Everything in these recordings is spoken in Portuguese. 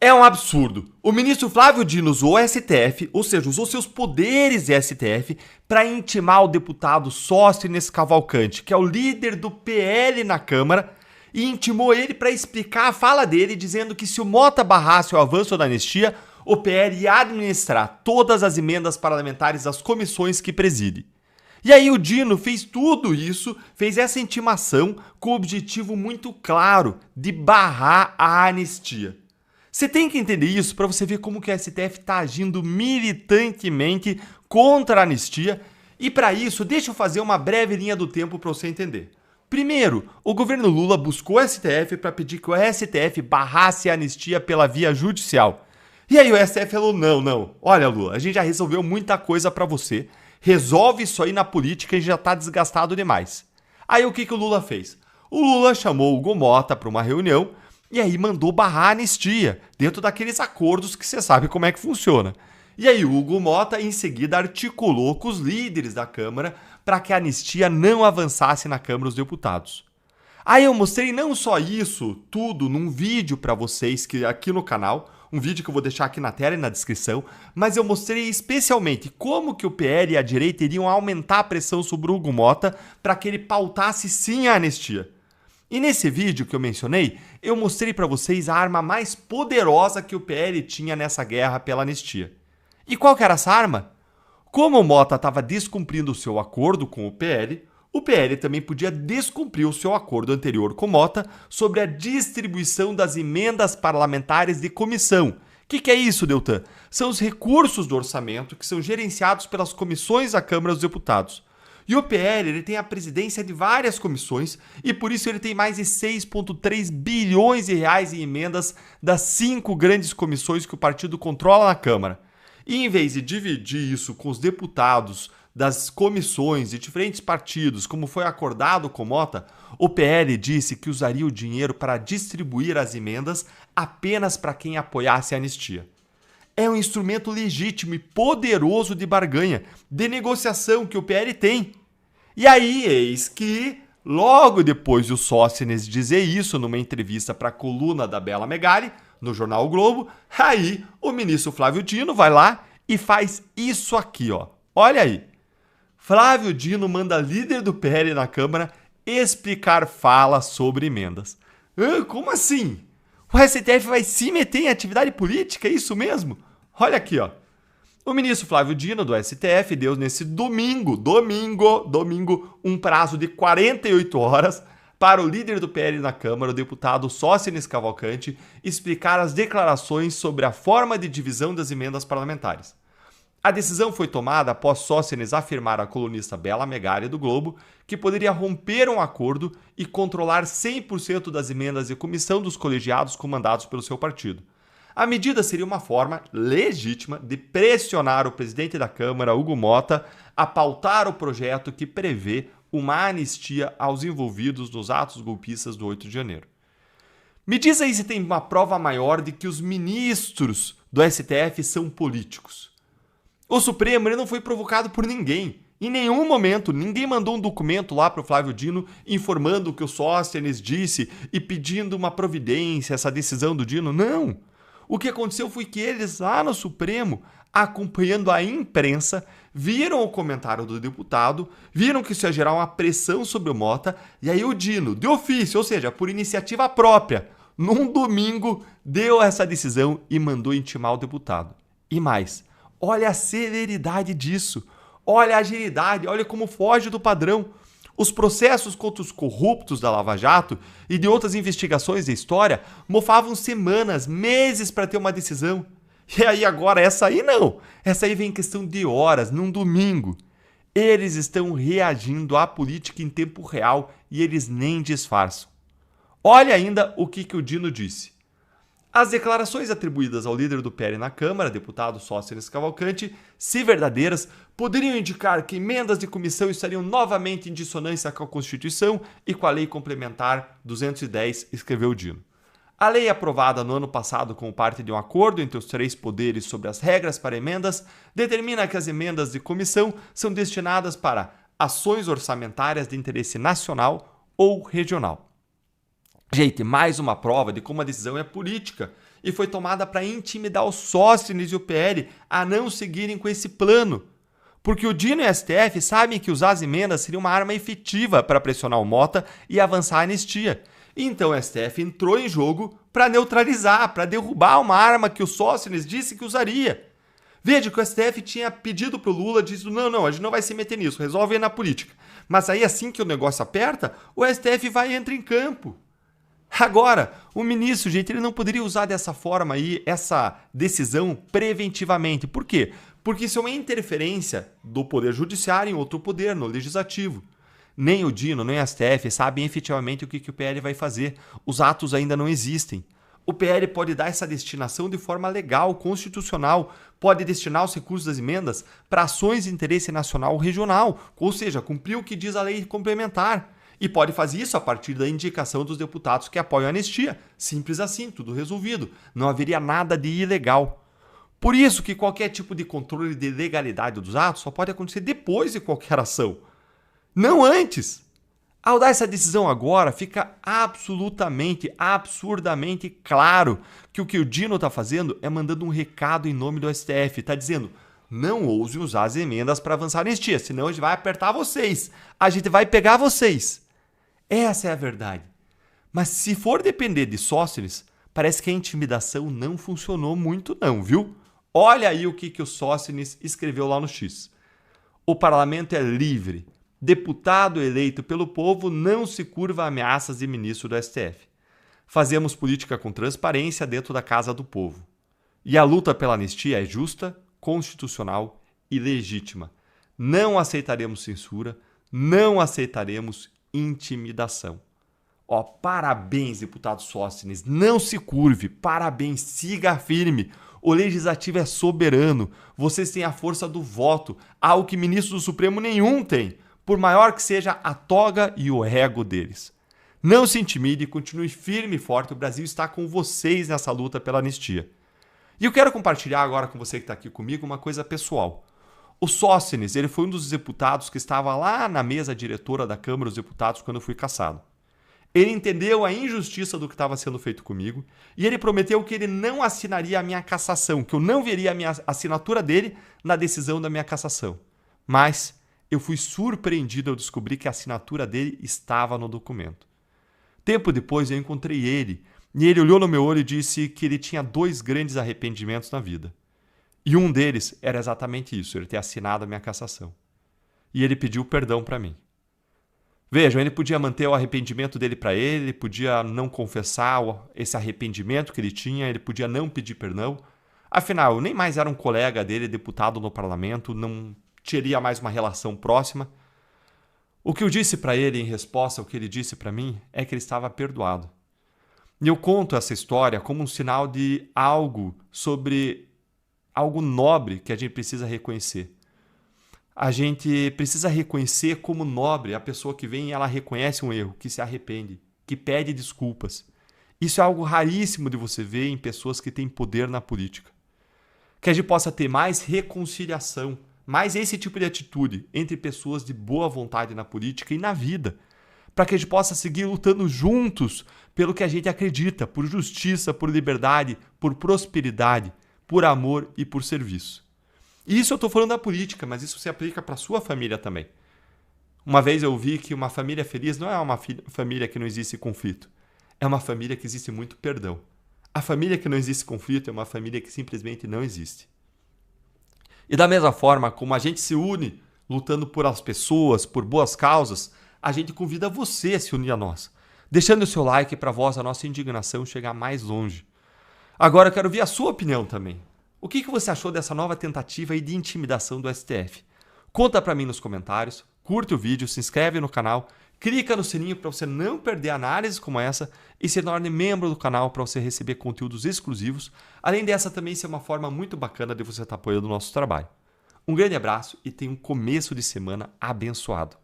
É um absurdo. O ministro Flávio Dino usou o STF, ou seja, usou seus poderes de STF para intimar o deputado Sóstenes Cavalcante, que é o líder do PL na Câmara, e intimou ele para explicar a fala dele, dizendo que se o Mota barrasse o avanço da anistia, o PL ia administrar todas as emendas parlamentares das comissões que preside. E aí o Dino fez tudo isso, fez essa intimação com o objetivo muito claro de barrar a anistia. Você tem que entender isso para você ver como que o STF está agindo militantemente contra a anistia. E para isso, deixa eu fazer uma breve linha do tempo para você entender. Primeiro, o governo Lula buscou o STF para pedir que o STF barrasse a anistia pela via judicial. E aí o STF falou, não, olha Lula, a gente já resolveu muita coisa para você, resolve isso aí na política e já está desgastado demais. Aí o que o Lula fez? O Lula chamou o Hugo Mota para uma reunião, e aí mandou barrar a anistia, dentro daqueles acordos que você sabe como é que funciona. E aí o Hugo Mota, em seguida, articulou com os líderes da Câmara para que a anistia não avançasse na Câmara dos Deputados. Aí eu mostrei não só isso, tudo, num vídeo para vocês que aqui no canal, um vídeo que eu vou deixar aqui na tela e na descrição, mas eu mostrei especialmente como que o PL e a direita iriam aumentar a pressão sobre o Hugo Mota para que ele pautasse sim a anistia. E nesse vídeo que eu mencionei, eu mostrei para vocês a arma mais poderosa que o PL tinha nessa guerra pela anistia. E qual que era essa arma? Como o Mota estava descumprindo o seu acordo com o PL também podia descumprir o seu acordo anterior com o Mota sobre a distribuição das emendas parlamentares de comissão. O que é isso, Deltan? São os recursos do orçamento que são gerenciados pelas comissões da Câmara dos Deputados. E o PL ele tem a presidência de várias comissões e por isso ele tem mais de 6,3 bilhões de reais em emendas das 5 grandes comissões que o partido controla na Câmara. E em vez de dividir isso com os deputados das comissões de diferentes partidos, como foi acordado com Mota, o PL disse que usaria o dinheiro para distribuir as emendas apenas para quem apoiasse a anistia. É um instrumento legítimo e poderoso de barganha, de negociação que o PL tem. E aí, eis que, logo depois de o Sóstenes dizer isso numa entrevista para a coluna da Bela Megali, no jornal O Globo, aí o ministro Flávio Dino vai lá e faz isso aqui, ó. Olha aí. Flávio Dino manda líder do PL na Câmara explicar fala sobre emendas. Como assim? O STF vai se meter em atividade política, é isso mesmo? Olha aqui, ó. O ministro Flávio Dino, do STF, deu nesse domingo, um prazo de 48 horas para o líder do PL na Câmara, o deputado Sóstenes Cavalcante, explicar as declarações sobre a forma de divisão das emendas parlamentares. A decisão foi tomada após Sóstenes afirmar à colunista Bela Megali do Globo que poderia romper um acordo e controlar 100% das emendas de comissão dos colegiados comandados pelo seu partido. A medida seria uma forma legítima de pressionar o presidente da Câmara, Hugo Mota, a pautar o projeto que prevê uma anistia aos envolvidos nos atos golpistas do 8 de janeiro. Me diz aí se tem uma prova maior de que os ministros do STF são políticos. O Supremo ele não foi provocado por ninguém. Em nenhum momento, ninguém mandou um documento lá para o Flávio Dino informando o que o Sóstenes disse e pedindo uma providência, essa decisão do Dino. Não! O que aconteceu foi que eles lá no Supremo, acompanhando a imprensa, viram o comentário do deputado, viram que isso ia gerar uma pressão sobre o Mota, e aí o Dino, de ofício, ou seja, por iniciativa própria, num domingo, deu essa decisão e mandou intimar o deputado. E mais, olha a celeridade disso, olha a agilidade, olha como foge do padrão. Os processos contra os corruptos da Lava Jato e de outras investigações da história mofavam semanas, meses para ter uma decisão. E aí agora essa aí não. Essa aí vem em questão de horas, num domingo. Eles estão reagindo à política em tempo real e eles nem disfarçam. Olha ainda o que o Dino disse. As declarações atribuídas ao líder do PL na Câmara, deputado Sóstenes Cavalcante, se verdadeiras, poderiam indicar que emendas de comissão estariam novamente em dissonância com a Constituição e com a Lei Complementar 210, escreveu Dino. A lei aprovada no ano passado como parte de um acordo entre os 3 poderes sobre as regras para emendas determina que as emendas de comissão são destinadas para ações orçamentárias de interesse nacional ou regional. Gente, mais uma prova de como a decisão é política e foi tomada para intimidar o Sóstenes e o PL a não seguirem com esse plano. Porque o Dino e o STF sabem que usar as emendas seria uma arma efetiva para pressionar o Mota e avançar a anistia. Então o STF entrou em jogo para neutralizar, para derrubar uma arma que o Sóstenes disse que usaria. Veja que o STF tinha pedido para o Lula, disse, não, a gente não vai se meter nisso, resolve aí na política. Mas aí assim que o negócio aperta, o STF vai e entra em campo. Agora, o ministro, gente, ele não poderia usar dessa forma aí, essa decisão preventivamente. Por quê? Porque isso é uma interferência do Poder Judiciário em outro poder, no Legislativo. Nem o Dino, nem o STF sabem efetivamente o que o PL vai fazer. Os atos ainda não existem. O PL pode dar essa destinação de forma legal, constitucional, pode destinar os recursos das emendas para ações de interesse nacional ou regional, ou seja, cumprir o que diz a lei complementar. E pode fazer isso a partir da indicação dos deputados que apoiam a anistia. Simples assim, tudo resolvido. Não haveria nada de ilegal. Por isso que qualquer tipo de controle de legalidade dos atos só pode acontecer depois de qualquer ação, não antes. Ao dar essa decisão agora, fica absolutamente, absurdamente claro que o Dino está fazendo é mandando um recado em nome do STF. Está dizendo, não ouse usar as emendas para avançar a anistia, senão a gente vai apertar vocês. A gente vai pegar vocês. Essa é a verdade. Mas se for depender de Sóstenes, parece que a intimidação não funcionou muito não, viu? Olha aí o que o Sóstenes escreveu lá no X. O parlamento é livre. Deputado eleito pelo povo não se curva a ameaças de ministro do STF. Fazemos política com transparência dentro da casa do povo. E a luta pela anistia é justa, constitucional e legítima. Não aceitaremos censura, não aceitaremos intimidação. Ó, parabéns, deputado Sóstenes, não se curve, parabéns, siga firme. O Legislativo é soberano, vocês têm a força do voto, algo que ministro do Supremo nenhum tem, por maior que seja a toga e o ego deles. Não se intimide, continue firme e forte, o Brasil está com vocês nessa luta pela anistia. E eu quero compartilhar agora com você que está aqui comigo uma coisa pessoal. O Sóstenes, ele foi um dos deputados que estava lá na mesa diretora da Câmara dos Deputados quando eu fui cassado. Ele entendeu a injustiça do que estava sendo feito comigo e ele prometeu que ele não assinaria a minha cassação, que eu não veria a minha assinatura dele na decisão da minha cassação. Mas eu fui surpreendido ao descobrir que a assinatura dele estava no documento. Tempo depois eu encontrei ele e ele olhou no meu olho e disse que ele tinha 2 grandes arrependimentos na vida. E um deles era exatamente isso, ele ter assinado a minha cassação. E ele pediu perdão para mim. Vejam, ele podia manter o arrependimento dele para ele podia não confessar esse arrependimento que ele tinha, ele podia não pedir perdão. Afinal, eu nem mais era um colega dele, deputado no parlamento, não teria mais uma relação próxima. O que eu disse para ele em resposta ao que ele disse para mim é que ele estava perdoado. E eu conto essa história como um sinal de algo nobre que a gente precisa reconhecer. A gente precisa reconhecer como nobre a pessoa que vem e ela reconhece um erro, que se arrepende, que pede desculpas. Isso é algo raríssimo de você ver em pessoas que têm poder na política. Que a gente possa ter mais reconciliação, mais esse tipo de atitude entre pessoas de boa vontade na política e na vida, para que a gente possa seguir lutando juntos pelo que a gente acredita, por justiça, por liberdade, por prosperidade, por amor e por serviço. E isso eu estou falando da política, mas isso se aplica para a sua família também. Uma vez eu vi que uma família feliz não é uma família que não existe conflito. É uma família que existe muito perdão. A família que não existe conflito é uma família que simplesmente não existe. E da mesma forma como a gente se une lutando por as pessoas, por boas causas, a gente convida você a se unir a nós, deixando o seu like para a nossa indignação chegar mais longe. Agora eu quero ver a sua opinião também. O que você achou dessa nova tentativa de intimidação do STF? Conta para mim nos comentários, curte o vídeo, se inscreve no canal, clica no sininho para você não perder análises como essa e se torne membro do canal para você receber conteúdos exclusivos, além dessa também ser uma forma muito bacana de você estar apoiando o nosso trabalho. Um grande abraço e tenha um começo de semana abençoado.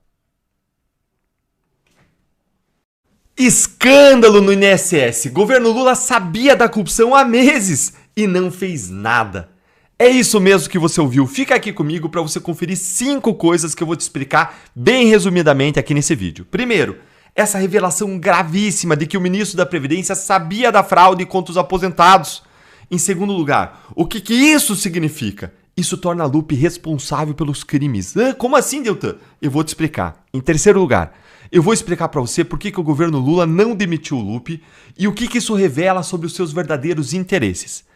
Escândalo no INSS. Governo Lula sabia da corrupção há meses e não fez nada. É isso mesmo que você ouviu. Fica aqui comigo para você conferir 5 coisas que eu vou te explicar bem resumidamente aqui nesse vídeo. Primeiro, essa revelação gravíssima de que o ministro da Previdência sabia da fraude contra os aposentados. Em segundo lugar, o que isso significa? Isso torna a Lupe responsável pelos crimes. Como assim, Deltan? Eu vou te explicar. Em terceiro lugar, eu vou explicar para você por que o governo Lula não demitiu o Lupe e o que isso revela sobre os seus verdadeiros interesses.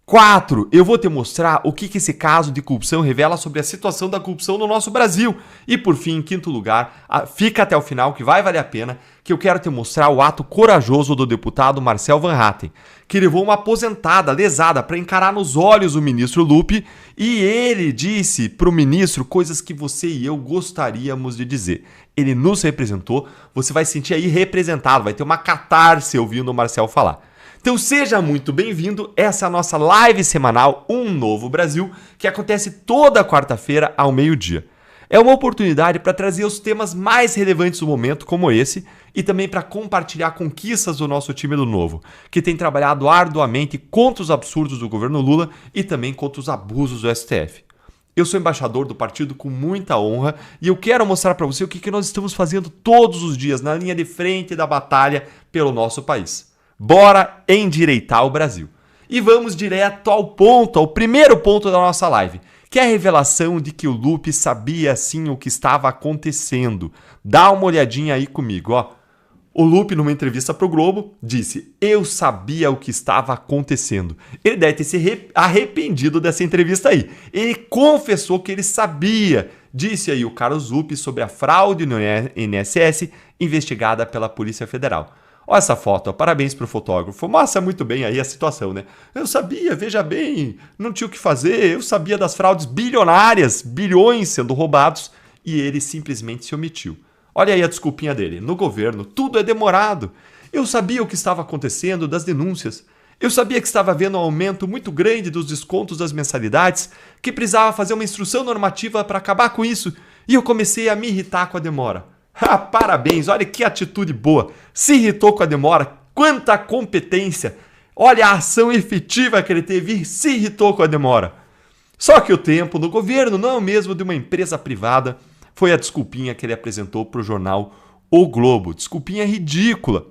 4. Eu vou te mostrar o que esse caso de corrupção revela sobre a situação da corrupção no nosso Brasil. E por fim, em quinto lugar, fica até o final que vai valer a pena, que eu quero te mostrar o ato corajoso do deputado Marcel Van Hatten, que levou uma aposentada, lesada, para encarar nos olhos o ministro Lupe, e ele disse para o ministro coisas que você e eu gostaríamos de dizer. Ele nos representou, você vai se sentir aí representado, vai ter uma catarse ouvindo o Marcel falar. Então seja muito bem-vindo, essa é a nossa live semanal Um Novo Brasil, que acontece toda quarta-feira ao meio-dia. É uma oportunidade para trazer os temas mais relevantes do momento, como esse, e também para compartilhar conquistas do nosso time do Novo, que tem trabalhado arduamente contra os absurdos do governo Lula e também contra os abusos do STF. Eu sou embaixador do partido com muita honra e eu quero mostrar para você o que nós estamos fazendo todos os dias na linha de frente da batalha pelo nosso país. Bora endireitar o Brasil. E vamos direto ao ponto, ao primeiro ponto da nossa live, que é a revelação de que o Lupe sabia sim o que estava acontecendo. Dá uma olhadinha aí comigo, ó. O Lupe, numa entrevista para o Globo, disse: eu sabia o que estava acontecendo. Ele deve ter se arrependido dessa entrevista aí. Ele confessou que ele sabia, disse aí o Carlos Lupe, sobre a fraude no INSS investigada pela Polícia Federal. Olha essa foto, ó. Parabéns pro fotógrafo. Mostra muito bem aí a situação, né? Eu sabia, veja bem, não tinha o que fazer, eu sabia das fraudes bilionárias, bilhões sendo roubados, e ele simplesmente se omitiu. Olha aí a desculpinha dele. No governo, tudo é demorado. Eu sabia o que estava acontecendo das denúncias. Eu sabia que estava havendo um aumento muito grande dos descontos das mensalidades, que precisava fazer uma instrução normativa para acabar com isso, e eu comecei a me irritar com a demora. Ah, parabéns, olha que atitude boa. Se irritou com a demora, quanta competência. Olha a ação efetiva que ele teve e se irritou com a demora. Só que o tempo no governo não é o mesmo de uma empresa privada. Foi a desculpinha que ele apresentou para o jornal O Globo. Desculpinha ridícula.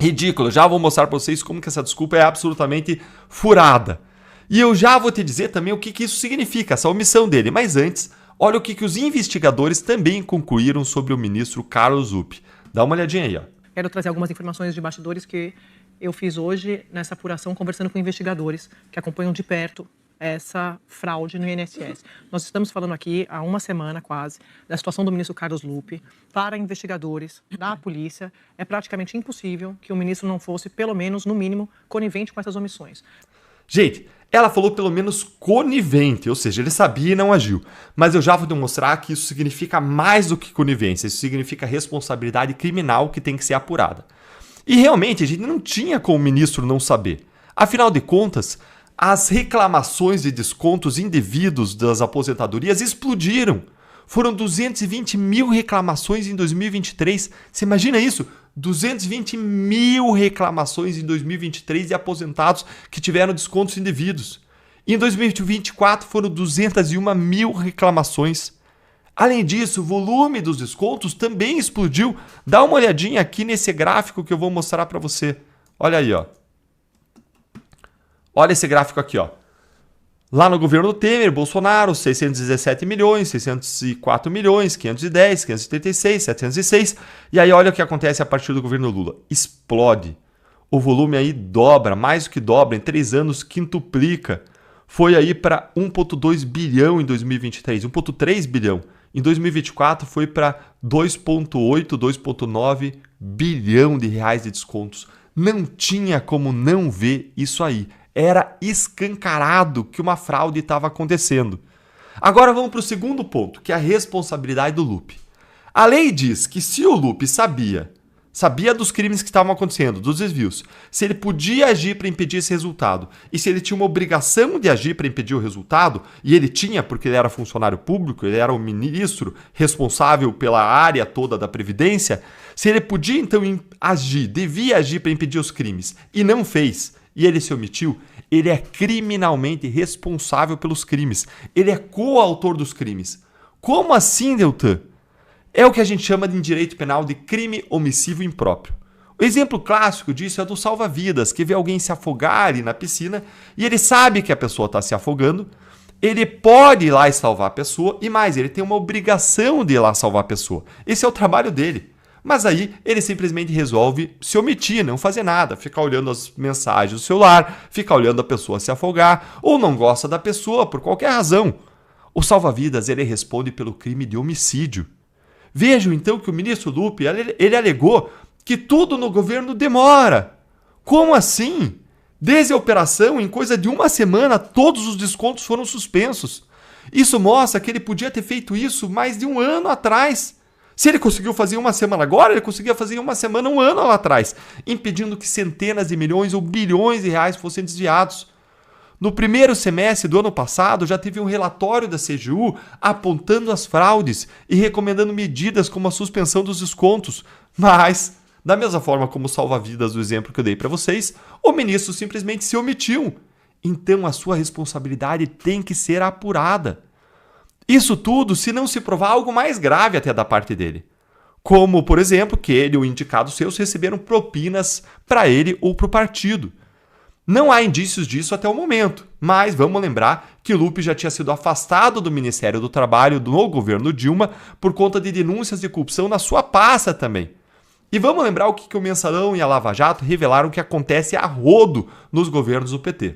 Ridícula. Já vou mostrar para vocês como que essa desculpa é absolutamente furada. E eu já vou te dizer também o que isso significa, essa omissão dele. Mas antes, olha o que os investigadores também concluíram sobre o ministro Carlos Lupe. Dá uma olhadinha aí, ó. Quero trazer algumas informações de bastidores que eu fiz hoje nessa apuração, conversando com investigadores que acompanham de perto essa fraude no INSS. Nós estamos falando aqui há uma semana quase da situação do ministro Carlos Lupe. Para investigadores da polícia, é praticamente impossível que o ministro não fosse, pelo menos, no mínimo, conivente com essas omissões. Gente, ela falou pelo menos conivente, ou seja, ele sabia e não agiu. Mas eu já vou demonstrar que isso significa mais do que conivência, isso significa responsabilidade criminal que tem que ser apurada. E realmente a gente não tinha como o ministro não saber. Afinal de contas, as reclamações de descontos indevidos das aposentadorias explodiram. Foram 220 mil reclamações em 2023. Você imagina isso? 220 mil reclamações em 2023 de aposentados que tiveram descontos indevidos. E em 2024 foram 201 mil reclamações. Além disso, o volume dos descontos também explodiu. Dá uma olhadinha aqui nesse gráfico que eu vou mostrar para você. Olha aí, ó. Olha esse gráfico aqui, ó. Lá no governo Temer, Bolsonaro, 617 milhões, 604 milhões, 510, 536, 706. E aí olha o que acontece a partir do governo Lula. Explode. O volume aí dobra, mais do que dobra, em 3 anos quintuplica. Foi aí para 1,2 bilhão em 2023, 1,3 bilhão. Em 2024 foi para 2,8, 2,9 bilhão de reais de descontos. Não tinha como não ver isso aí. Era escancarado que uma fraude estava acontecendo. Agora vamos para o segundo ponto, que é a responsabilidade do Lupe. A lei diz que se o Lupe sabia dos crimes que estavam acontecendo, dos desvios, se ele podia agir para impedir esse resultado, e se ele tinha uma obrigação de agir para impedir o resultado, e ele tinha porque ele era funcionário público, ele era o ministro responsável pela área toda da Previdência, se ele podia então agir, devia agir para impedir os crimes, e não fez, e ele se omitiu, ele é criminalmente responsável pelos crimes. Ele é coautor dos crimes. Como assim, Deltan? É o que a gente chama em direito penal de crime omissivo impróprio. O exemplo clássico disso é do salva-vidas, que vê alguém se afogar ali na piscina e ele sabe que a pessoa está se afogando, ele pode ir lá e salvar a pessoa e mais, ele tem uma obrigação de ir lá salvar a pessoa. Esse é o trabalho dele. Mas aí ele simplesmente resolve se omitir, não fazer nada, ficar olhando as mensagens do celular, ficar olhando a pessoa se afogar ou não gosta da pessoa por qualquer razão. O salva-vidas ele responde pelo crime de homicídio. Vejam então que o ministro Lupi ele alegou que tudo no governo demora. Como assim? Desde a operação, em coisa de uma semana, todos os descontos foram suspensos. Isso mostra que ele podia ter feito isso mais de um ano atrás. Se ele conseguiu fazer em uma semana agora, ele conseguia fazer em uma semana um ano lá atrás, impedindo que centenas de milhões ou bilhões de reais fossem desviados. No primeiro semestre do ano passado, já teve um relatório da CGU apontando as fraudes e recomendando medidas como a suspensão dos descontos. Mas, da mesma forma como salva-vidas do exemplo que eu dei para vocês, o ministro simplesmente se omitiu. Então, a sua responsabilidade tem que ser apurada. Isso tudo se não se provar algo mais grave até da parte dele. Como, por exemplo, que ele ou indicados seus receberam propinas para ele ou para o partido. Não há indícios disso até o momento, mas vamos lembrar que Lupi já tinha sido afastado do Ministério do Trabalho no governo Dilma por conta de denúncias de corrupção na sua pasta também. E vamos lembrar o que o Mensalão e a Lava Jato revelaram que acontece a rodo nos governos do PT.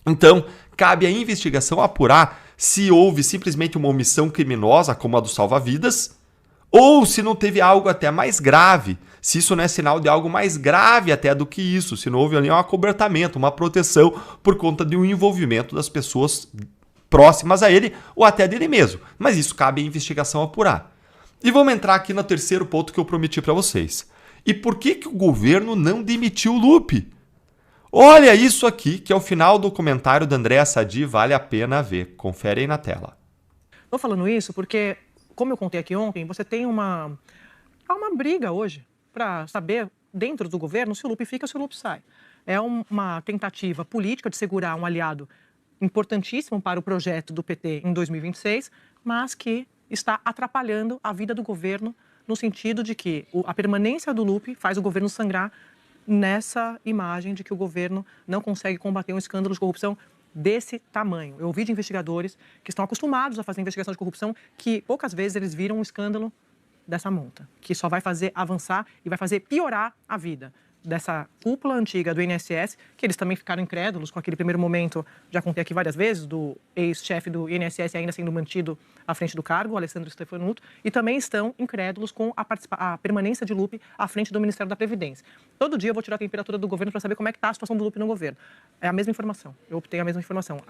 Então, cabe à investigação apurar se houve simplesmente uma omissão criminosa como a do salva-vidas, ou se não teve algo até mais grave, se isso não é sinal de algo mais grave até do que isso, se não houve ali um acobertamento, uma proteção por conta de um envolvimento das pessoas próximas a ele ou até dele mesmo. Mas isso cabe à investigação apurar. E vamos entrar aqui no terceiro ponto que eu prometi para vocês. E por que o governo não demitiu o Lupi? Olha isso aqui, que é o final do comentário da Andréa Sadi, vale a pena ver. Confere aí na tela. Estou falando isso porque, como eu contei aqui ontem, você tem há uma briga hoje para saber, dentro do governo, se o Lupi fica ou se o Lupi sai. É uma tentativa política de segurar um aliado importantíssimo para o projeto do PT em 2026, mas que está atrapalhando a vida do governo no sentido de que a permanência do Lupi faz o governo sangrar nessa imagem de que o governo não consegue combater um escândalo de corrupção desse tamanho. Eu ouvi de investigadores que estão acostumados a fazer investigação de corrupção que poucas vezes eles viram um escândalo dessa monta, que só vai fazer avançar e vai fazer piorar a vida dessa cúpula antiga do INSS, que eles também ficaram incrédulos com aquele primeiro momento, já contei aqui várias vezes, do ex-chefe do INSS ainda sendo mantido à frente do cargo, o Alessandro Stefanuto, e também estão incrédulos com a permanência de Lupi à frente do Ministério da Previdência. Todo dia eu vou tirar a temperatura do governo para saber como é que está a situação do Lupi no governo. É a mesma informação, eu obtenho a mesma informação.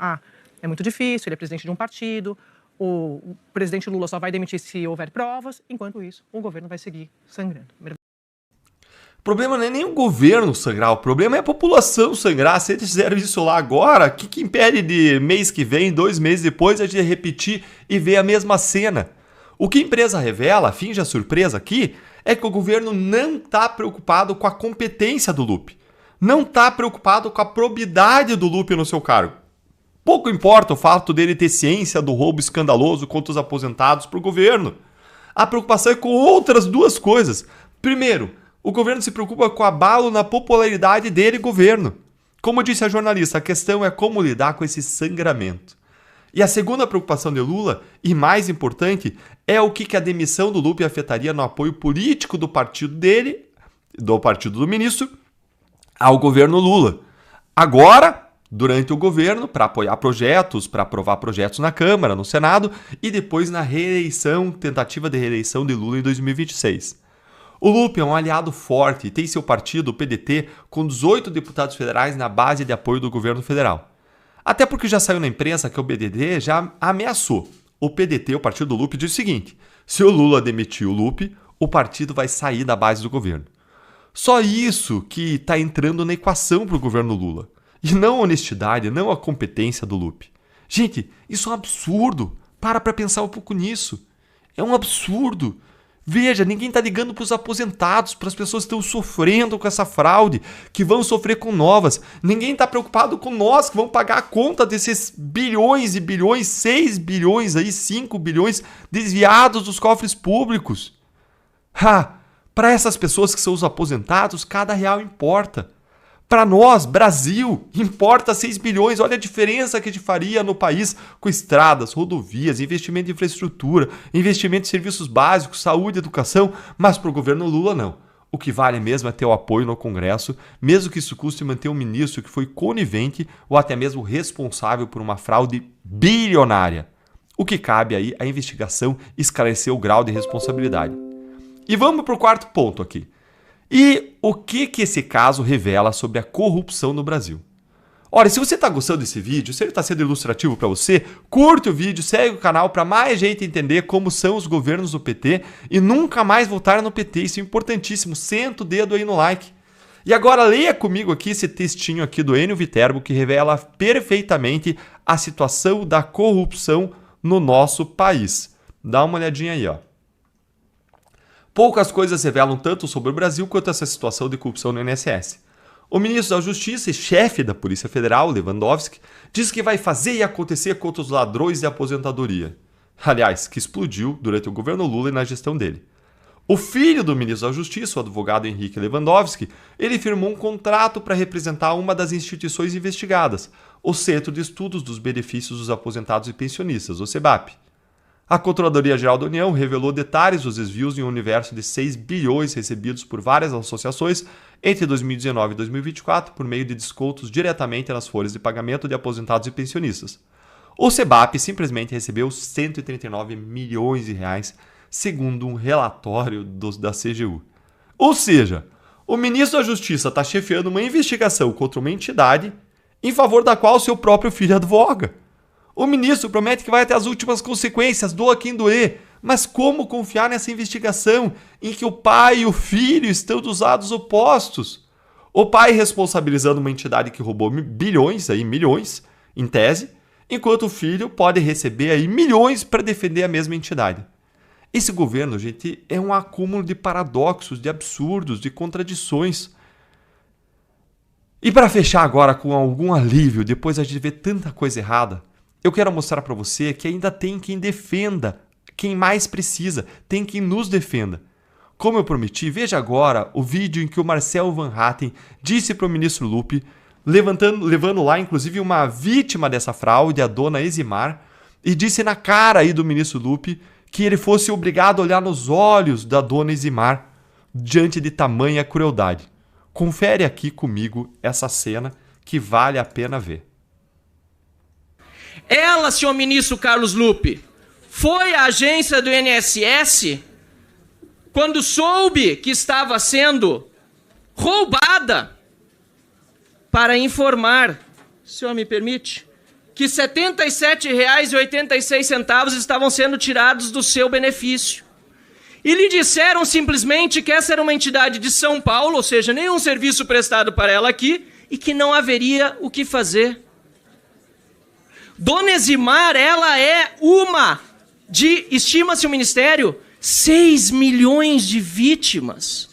É muito difícil, ele é presidente de um partido, o presidente Lula só vai demitir se houver provas, enquanto isso, o governo vai seguir sangrando. O problema não é nem o governo sangrar, o problema é a população sangrar. Se eles fizeram isso lá agora, o que impede de mês que vem, 2 meses depois, a gente repetir e ver a mesma cena? O que a empresa revela, finge a surpresa aqui, é que o governo não está preocupado com a competência do Lupi. Não está preocupado com a probidade do Lupi no seu cargo. Pouco importa o fato dele ter ciência do roubo escandaloso contra os aposentados para o governo. A preocupação é com outras duas coisas. Primeiro, o governo se preocupa com o abalo na popularidade dele, governo. Como disse a jornalista, a questão é como lidar com esse sangramento. E a segunda preocupação de Lula, e mais importante, é o que a demissão do Lupi afetaria no apoio político do partido dele, do partido do ministro, ao governo Lula. Agora, durante o governo, para apoiar projetos, para aprovar projetos na Câmara, no Senado, e depois na reeleição, tentativa de reeleição de Lula em 2026. O Lupi é um aliado forte e tem seu partido, o PDT, com 18 deputados federais na base de apoio do governo federal. Até porque já saiu na imprensa que o PDT já ameaçou. O PDT, o partido do Lupi, diz o seguinte: se o Lula demitir o Lupi, o partido vai sair da base do governo. Só isso que está entrando na equação para o governo Lula. E não a honestidade, não a competência do Lupi. Gente, isso é um absurdo. Para pensar um pouco nisso. É um absurdo. Veja, ninguém está ligando para os aposentados, para as pessoas que estão sofrendo com essa fraude, que vão sofrer com novas. Ninguém está preocupado com nós, que vamos pagar a conta desses bilhões e bilhões, 6 bilhões, 5 bilhões desviados dos cofres públicos. Para essas pessoas que são os aposentados, cada real importa. Para nós, Brasil, importa 6 bilhões. Olha a diferença que a gente faria no país com estradas, rodovias, investimento em infraestrutura, investimento em serviços básicos, saúde, educação. Mas para o governo Lula, não. O que vale mesmo é ter o apoio no Congresso, mesmo que isso custe manter um ministro que foi conivente ou até mesmo responsável por uma fraude bilionária. O que cabe aí à investigação esclarecer o grau de responsabilidade. E vamos para o quarto ponto aqui. E o que esse caso revela sobre a corrupção no Brasil? Olha, se você está gostando desse vídeo, se ele está sendo ilustrativo para você, curte o vídeo, segue o canal para mais gente entender como são os governos do PT e nunca mais voltar no PT. Isso é importantíssimo. Senta o dedo aí no like. E agora leia comigo aqui esse textinho aqui do Enio Viterbo que revela perfeitamente a situação da corrupção no nosso país. Dá uma olhadinha aí, ó. Poucas coisas revelam tanto sobre o Brasil quanto essa situação de corrupção no INSS. O ministro da Justiça e chefe da Polícia Federal, Lewandowski, diz que vai fazer e acontecer contra os ladrões de aposentadoria. Aliás, que explodiu durante o governo Lula e na gestão dele. O filho do ministro da Justiça, o advogado Henrique Lewandowski, ele firmou um contrato para representar uma das instituições investigadas, o Centro de Estudos dos Benefícios dos Aposentados e Pensionistas, o CEBAP. A Controladoria-Geral da União revelou detalhes dos desvios em um universo de 6 bilhões recebidos por várias associações entre 2019 e 2024 por meio de descontos diretamente nas folhas de pagamento de aposentados e pensionistas. O CEBAP simplesmente recebeu 139 milhões de reais, segundo um relatório da CGU. Ou seja, o ministro da Justiça está chefiando uma investigação contra uma entidade em favor da qual seu próprio filho advoga. O ministro promete que vai até as últimas consequências, doa quem doer. Mas como confiar nessa investigação em que o pai e o filho estão dos lados opostos? O pai responsabilizando uma entidade que roubou bilhões, milhões, em tese, enquanto o filho pode receber aí milhões para defender a mesma entidade. Esse governo, gente, é um acúmulo de paradoxos, de absurdos, de contradições. E para fechar agora com algum alívio, depois de a gente ver tanta coisa errada, eu quero mostrar para você que ainda tem quem defenda, quem mais precisa, tem quem nos defenda. Como eu prometi, veja agora o vídeo em que o Marcel Van Hatten disse para o ministro Lupe, levando lá inclusive uma vítima dessa fraude, a dona Eximar, e disse na cara aí do ministro Lupe que ele fosse obrigado a olhar nos olhos da dona Eximar diante de tamanha crueldade. Confere aqui comigo essa cena que vale a pena ver. Ela, senhor ministro Carlos Lupe, foi à agência do INSS quando soube que estava sendo roubada para informar, o senhor me permite, que R$ 77,86 estavam sendo tirados do seu benefício. E lhe disseram simplesmente que essa era uma entidade de São Paulo, ou seja, nenhum serviço prestado para ela aqui, e que não haveria o que fazer. Dona Eximar, ela é uma de, estima-se o Ministério, 6 milhões de vítimas.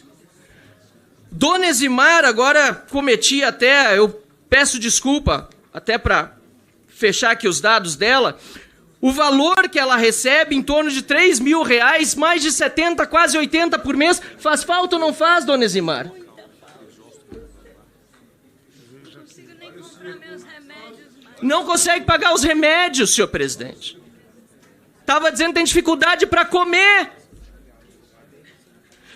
Dona Eximar, agora cometi até, eu peço desculpa, até para fechar aqui os dados dela, o valor que ela recebe em torno de R$ 3.000, mais de 70, quase 80 por mês, faz falta ou não faz, Dona Eximar? Não consegue pagar os remédios, senhor presidente. Estava dizendo que tem dificuldade para comer.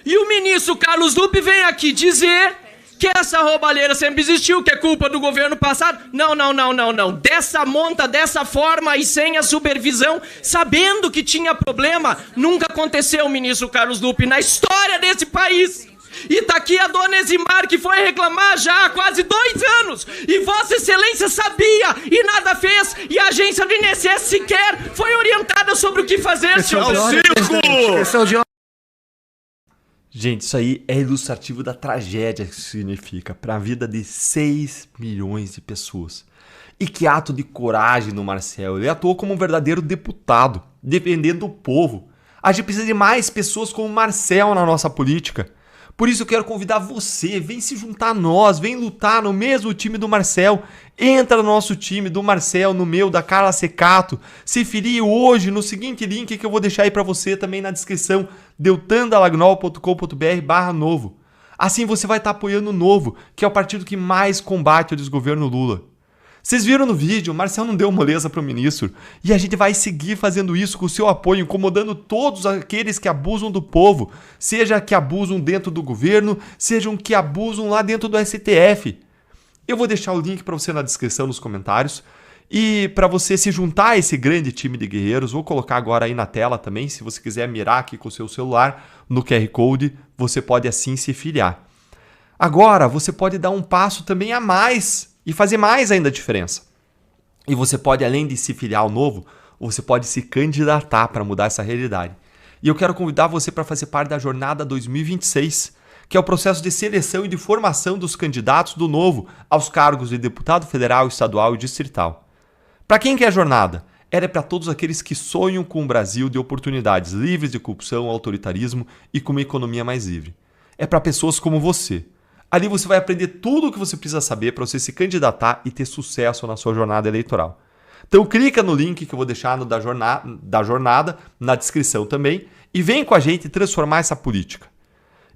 E o ministro Carlos Lupe vem aqui dizer que essa roubalheira sempre existiu, que é culpa do governo passado. Não. Dessa monta, dessa forma e sem a supervisão, sabendo que tinha problema, nunca aconteceu, ministro Carlos Lupe, na história desse país. E tá aqui a dona Eximar, que foi reclamar já há quase 2 anos. E Vossa Excelência sabia e nada fez. E a agência do INSS sequer foi orientada sobre o que fazer, senhor. Gente, isso aí é ilustrativo da tragédia que isso significa para a vida de 6 milhões de pessoas. E que ato de coragem do Marcel. Ele atuou como um verdadeiro deputado, defendendo o povo. A gente precisa de mais pessoas como o Marcel na nossa política. Por isso eu quero convidar você, vem se juntar a nós, vem lutar no mesmo time do Marcel. Entra no nosso time, do Marcel, no meu, da Carla Secato. Se filie hoje no seguinte link que eu vou deixar aí para você também na descrição. deltandalagnol.com.br/novo. Assim você vai estar apoiando o Novo, que é o partido que mais combate o desgoverno Lula. Vocês viram no vídeo, o Marcel não deu moleza para o ministro. E a gente vai seguir fazendo isso com o seu apoio, incomodando todos aqueles que abusam do povo. Seja que abusam dentro do governo, sejam que abusam lá dentro do STF. Eu vou deixar o link para você na descrição, nos comentários. E para você se juntar a esse grande time de guerreiros, vou colocar agora aí na tela também. Se você quiser mirar aqui com o seu celular no QR Code, você pode assim se filiar. Agora, você pode dar um passo também a mais e fazer mais ainda a diferença. E você pode, além de se filiar ao Novo, você pode se candidatar para mudar essa realidade. E eu quero convidar você para fazer parte da Jornada 2026, que é o processo de seleção e de formação dos candidatos do Novo aos cargos de deputado federal, estadual e distrital. Para quem que é a jornada? Ela é para todos aqueles que sonham com um Brasil de oportunidades livres de corrupção, autoritarismo e com uma economia mais livre. É para pessoas como você. Ali você vai aprender tudo o que você precisa saber para você se candidatar e ter sucesso na sua jornada eleitoral. Então clica no link que eu vou deixar no da jornada na descrição também e vem com a gente transformar essa política.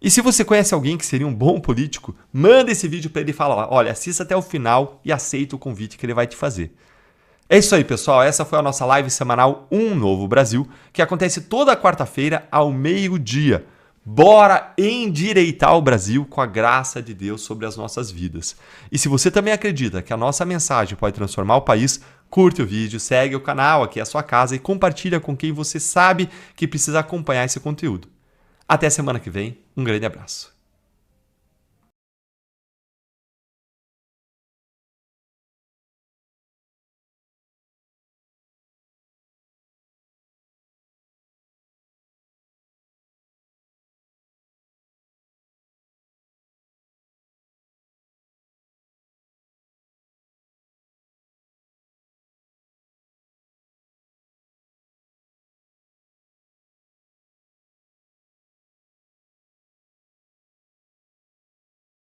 E se você conhece alguém que seria um bom político, manda esse vídeo para ele e fala, olha, assista até o final e aceita o convite que ele vai te fazer. É isso aí, pessoal. Essa foi a nossa live semanal Um Novo Brasil, que acontece toda quarta-feira ao meio-dia. Bora endireitar o Brasil com a graça de Deus sobre as nossas vidas. E se você também acredita que a nossa mensagem pode transformar o país, curte o vídeo, segue o canal, aqui é a sua casa e compartilha com quem você sabe que precisa acompanhar esse conteúdo. Até semana que vem, um grande abraço.